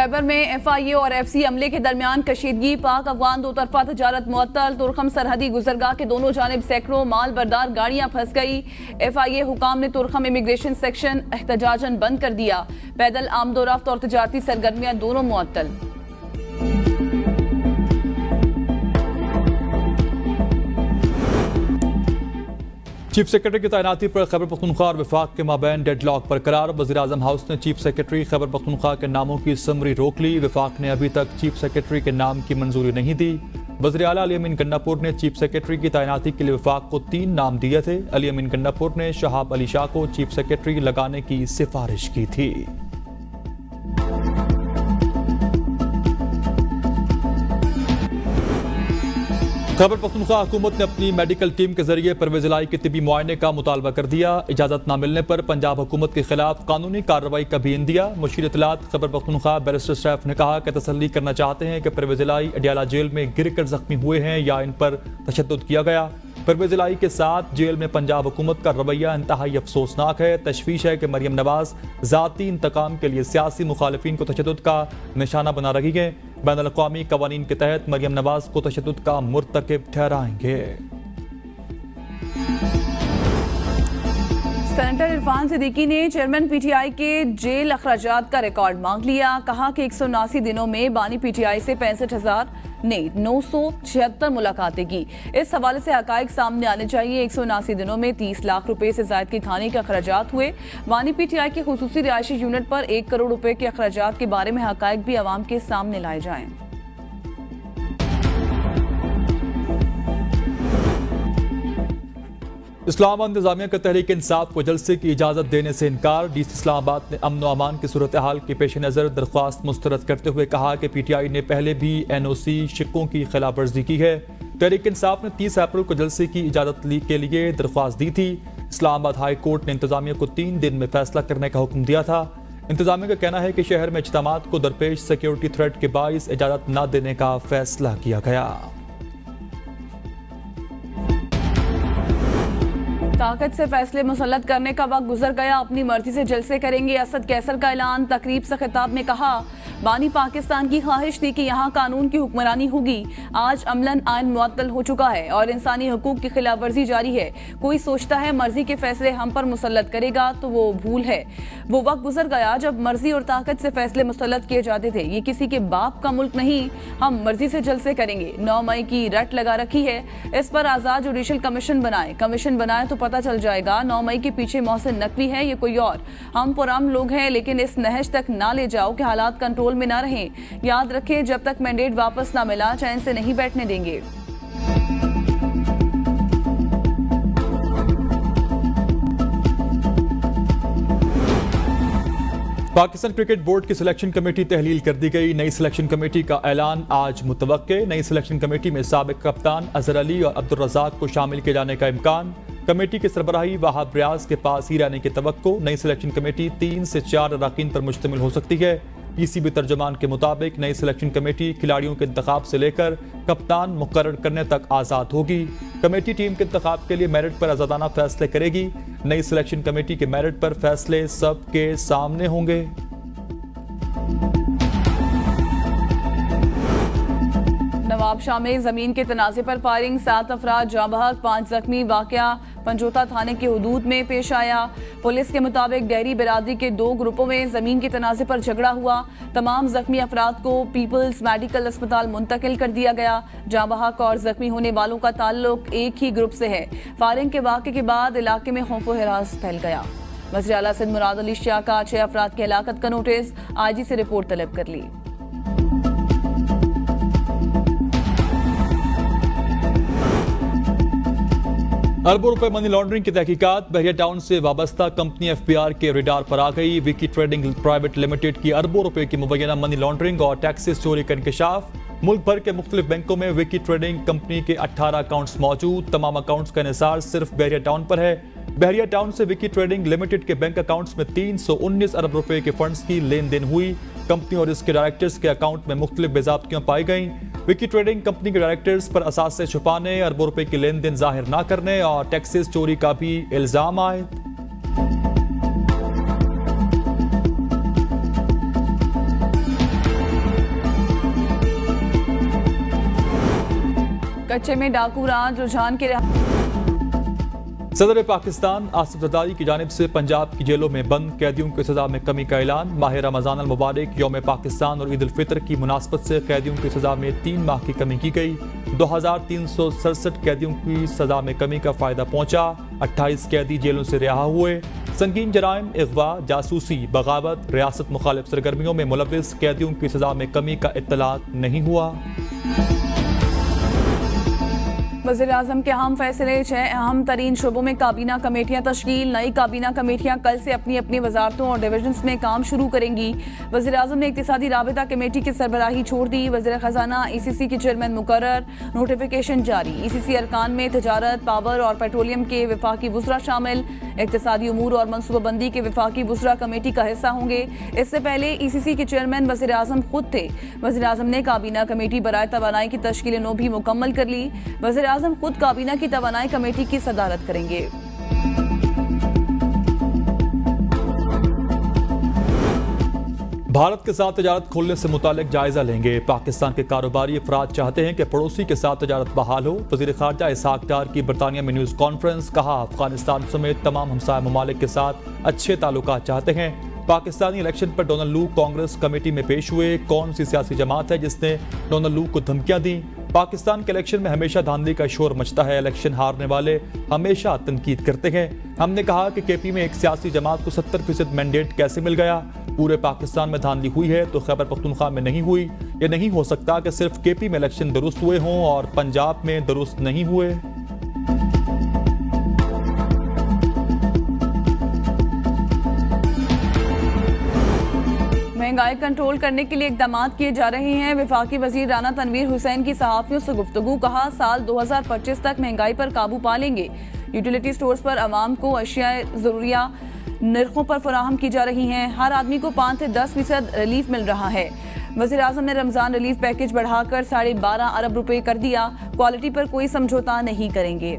खैबर में FIA और FC अमले के दरमियान कशीदगी, पाक अफगान दो तरफा तजारत मुअत्तल, तुरखम सरहदी गुजरगाह के दोनों जानिब सैकड़ों माल बरदार गाड़ियां फंस गई। FIA हुकाम ने तुरखम इमिग्रेशन सेक्शन एहतजाजन बंद कर दिया। पैदल आमदोरफ्त और तजारती सरगर्मियां दोनों मुअत्तल। चीफ सेक्रेटरी की तैनाती पर खैबर पख्तूनख्वा और वफाक के माबैन डेडलॉक बरकरार। वज़ीर-ए-आज़म हाउस ने चीफ सेक्रेटरी खैबर पख्तूनख्वा के नामों की समरी रोक ली। वफाक ने अभी तक चीफ सेक्रेटरी के नाम की मंजूरी नहीं दी। वज़ीर आला अली अमीन गन्नापुर ने चीफ सेक्रेटरी की तैनाती के लिए वफाक को 3 नाम दिए थे। अली अमीन गन्नापुर ने शहाब अली शाह को चीफ सेक्रेटरी लगाने की सिफारिश की थी। खैबर पख्तूनख्वा हुकूमत ने अपनी मेडिकल टीम के जरिए परवेज इलाही के तिबी मुआयने का मुतालबा कर दिया। इजाजत न मिलने पर पंजाब हुकूमत के खिलाफ कानूनी कार्रवाई का भी इंदिया। मुशीर इत्तलात खैबर पख्तूनख्वा बैरिस्टर सैफ ने कहा कि तसल्ली करना चाहते हैं कि परवेज इलाही अडियाला जेल में गिर कर जख्मी हुए हैं या इन पर तशद्दुद किया गया। परवेज इलाही के साथ जेल में पंजाब हुकूमत का रवैया इंतहाई अफसोसनाक है। तशवीश है कि मरियम नवाज ज़ाती इंतकाम के लिए सियासी मुखालिफिन को तशद्दुद का निशाना बना रही है। बैनुल-अक़वामी कवानीन के तहत मरियम नवाज को तशद्दुद का मुर्तकिब ठहराएंगे। सेनेटर इरफान सिद्दीकी ने चेयरमैन PTI के जेल अखराजात का रिकॉर्ड मांग लिया। कहा कि 179 दिनों में बानी PTI से 976 मुलाकातें की। इस हवाले से हकायक सामने आने चाहिए। 179 दिनों में 30 लाख रुपए से जायद के खाने के अखराजात हुए। बानी PTI के खुसूसी रिहायशी यूनिट पर 1 करोड़ रुपए के अखराजात के बारे में हकायक भी अवाम के सामने लाए जाएं। इस्लामाबाद इंतजामिया का तहरीक इंसाफ को जलसे की इजाज़त देने से इनकार। DC इस्लामाबाद ने अमन व अमान की सूरत हाल के पेश नज़र दरख्वास्त मुस्तरद करते हुए कहा कि PTI ने पहले भी NOC शिक्कों की खिलाफ वर्जी की है। तहरीक इंसाफ ने 30 अप्रैल को जलसे की इजाज़त के लिए दरख्वास्त दी थी। इस्लामाबाद हाई कोर्ट ने इंतजामिया को 3 दिन में फैसला करने का हुक्म दिया था। इंतजामिया का कहना है कि शहर में इज्तिमात को दरपेश सिक्योरिटी थ्रेट के बाइस इजाज़त न देने का फैसला किया गया। ताकत से फैसले मुसल्लत करने का वक्त गुजर गया, अपनी मर्जी से जलसे करेंगे। असद कैसर का ऐलान। तकरीब से खिताब में कहा, बानी पाकिस्तान की ख्वाहिश थी कि यहाँ कानून की हुक्मरानी होगी। आज अमलन आइन मुअत्तल हो चुका है और इंसानी हुकूक की खिलाफ वर्जी जारी है। कोई सोचता है मर्जी के फैसले हम पर मुसल्लत करेगा तो वो भूल है। वो वक्त गुजर गया जब मर्जी और ताकत से फैसले मुसल्लत किए जाते थे। ये किसी के बाप का मुल्क नहीं। हम मर्जी से जलसे करेंगे। 9 मई की रट लगा रखी है। इस पर आजाद जुडिशल कमीशन बनाए तो पता चल जाएगा 9 मई के पीछे मोहसिन नकवी है या कोई और। हम पुराम लोग हैं, लेकिन इस नहज तक ना ले जाओ कि हालात कंट्रोल में ना रहें। याद रखें, जब तक मैंडेट वापस ना मिला चैन से नहीं बैठने देंगे। पाकिस्तान क्रिकेट बोर्ड की सिलेक्शन कमेटी तहलील कर दी गई। नई सिलेक्शन कमेटी का ऐलान आज मुतवक्के। नई सिलेक्शन कमेटी में साबिक कप्तान अजहर अली और अब्दुल रज़ाक को शामिल किए जाने का इम्कान। कमेटी की सरबराही वहाब रियाज के पास ही रहने की तवक्को। नई सिलेक्शन कमेटी 3 से 4 अरकान पर मुश्तमिल हो सकती है। PCB तर्जुमान के मुताबिक नई सिलेक्शन कमेटी खिलाड़ियों के इंतखाब से लेकर कप्तान मुकर्रर करने तक आज़ाद होगी। कमेटी टीम के इंतखाब के लिए मेरिट पर आज़ादाना फैसले करेगी। नई सिलेक्शन कमेटी के मेरिट पर फैसले सबके सामने होंगे। नवाबशाह में जमीन के तनाज़े पर फायरिंग, 7 अफराद जाँ बहक, 5 जख्मी। वाकया पंजोता थाने के हुदूद में पेश आया। पुलिस के मुताबिक डेहरी बिरादरी के 2 ग्रुपों में जमीन के तनाज़े पर झगड़ा हुआ। तमाम जख्मी अफराद को पीपल्स मेडिकल अस्पताल मुंतकिल कर दिया गया। जाँ बहक और जख्मी होने वालों का ताल्लुक एक ही ग्रुप से है। फायरिंग के वाक़े के बाद इलाके में खौफ व हिरास फैल गया। वज़ीर आला सिंध मुराद अली शाह का 6 अफराद की हलाकत का नोटिस, IG से रिपोर्ट तलब कर ली। अरबों रुपए मनी लॉन्ड्रिंग की तहकीकात। बहरिया टाउन से वाबस्ता कंपनी FBR के रेडार पर आ गई। विकी ट्रेडिंग प्राइवेट लिमिटेड की अरबों रुपए की मुबैना मनी लॉन्ड्रिंग और टैक्सेस चोरी का इंकशाफ। मुल्क भर के मुख्तलिफ बैंकों में विकी ट्रेडिंग कंपनी के 18 अकाउंट्स मौजूद। तमाम अकाउंट्स का निसार सिर्फ बहरिया टाउन पर है। बहरिया टाउन से विकी ट्रेडिंग लिमिटेड के बैंक अकाउंट्स में 319 अरब रुपए के फंड्स की लेन देन हुई। कंपनी और इसके डायरेक्टर्स के अकाउंट में मुख्तलिफ बेज़ाब्तियां पाई गई। विकी ट्रेडिंग कंपनी के डायरेक्टर्स पर असासे छुपाने, अरबों रुपए की लेन देन जाहिर न करने और टैक्सेस चोरी का भी इल्जाम आए। कच्चे में डाकू राज रुझान के सदर पाकिस्तान आसिफ जरदारी की जानिब से पंजाब की जेलों में बंद कैदियों की सजा में कमी का ऐलान। माह रमजान अल मुबारक यौम पाकिस्तान और ईद उल फितर की मुनासबत से कैदियों की सजा में 3 माह की कमी की गई। 2367 कैदियों की सजा में कमी का फायदा पहुंचा। 28 कैदी जेलों से रिहा हुए। संगीन जराइम, अगवा, जासूसी, बगावत, रियासत मुखालिफ सरगर्मियों में मुलविस कैदियों की सजा में कमी का इत्तलात नहीं हुआ। वज़ीर-ए-आज़म के अहम फैसले। 6 अहम तरीन शोबों में काबीना कमेटियां तश्कील। नई काबीना कमेटियां कल से अपनी अपनी वजारतों और डिविजन्स में काम शुरू करेंगी। वज़ीर-ए-आज़म ने इक्तिसादी राबिता कमेटी की सरबराही छोड़ दी। वज़ीर खजाना ECC के चेयरमैन मुकर्रर। नोटिफिकेशन जारी। ECC अरकान में तजारत, पावर और पेट्रोलियम के वफाकी वुज़रा शामिल। इक्तिसादी उमूर और मनसूबाबंदी के वफाकी वुज़रा कमेटी का हिस्सा होंगे। इससे पहले ECC के चेयरमैन वज़ीर-ए-आज़म खुद थे। वज़ीर-ए-आज़म ने काबीना कमेटी बराए तवानाई की तश्कील नो भी मुकम्मल कर ली। वज़ीर-ए-आज़म खुद काबीना की तवानाई कमेटी की सदारत करेंगे। भारत के साथ तजारत खोलने से मुतालिक जायजा लेंगे। पाकिस्तान के कारोबारी अफराद चाहते हैं कि पड़ोसी के साथ तजारत बहाल हो। वज़ीर ख़ारजा इसहाक डार की बरतानिया में न्यूज़ कॉन्फ्रेंस। कहा, अफगानिस्तान समेत तमाम हमसाया ममालिक के साथ अच्छे ताल्लुकात चाहते हैं। पाकिस्तानी इलेक्शन पर डोनाल्ड लू कांग्रेस कमेटी में पेश हुए। कौन सी सियासी जमात है जिसने डोनाल्ड लू को धमकियां दी? पाकिस्तान के इलेक्शन में हमेशा धांधली का शोर मचता है। इलेक्शन हारने वाले हमेशा तनकीद करते हैं। हमने कहा कि KP में एक सियासी जमात को 70% मैंडेट कैसे मिल गया? पूरे पाकिस्तान में धांधली हुई है तो खैबर पख्तूनख्वा में नहीं हुई। यह नहीं हो सकता कि सिर्फ KP में इलेक्शन दुरुस्त हुए हों और पंजाब में दुरुस्त नहीं हुए। महंगाई कंट्रोल करने के लिए इकदाम किए जा रहे हैं। वफाकी वजीर राना तनवीर हुसैन की सहाफियों से गुफ्तगू। कहा, साल 2025 तक महंगाई पर काबू पा लेंगे। यूटिलिटी स्टोर्स पर आवाम को अशिया ज़रूरिया नरखों पर फराहम की जा रही हैं। हर आदमी को 5 से 10% रिलीफ मिल रहा है। वज़ीर-ए-आज़म ने रमजान रिलीफ पैकेज बढ़ाकर 12.5 अरब रुपए कर दिया। क्वालिटी पर कोई समझौता नहीं करेंगे।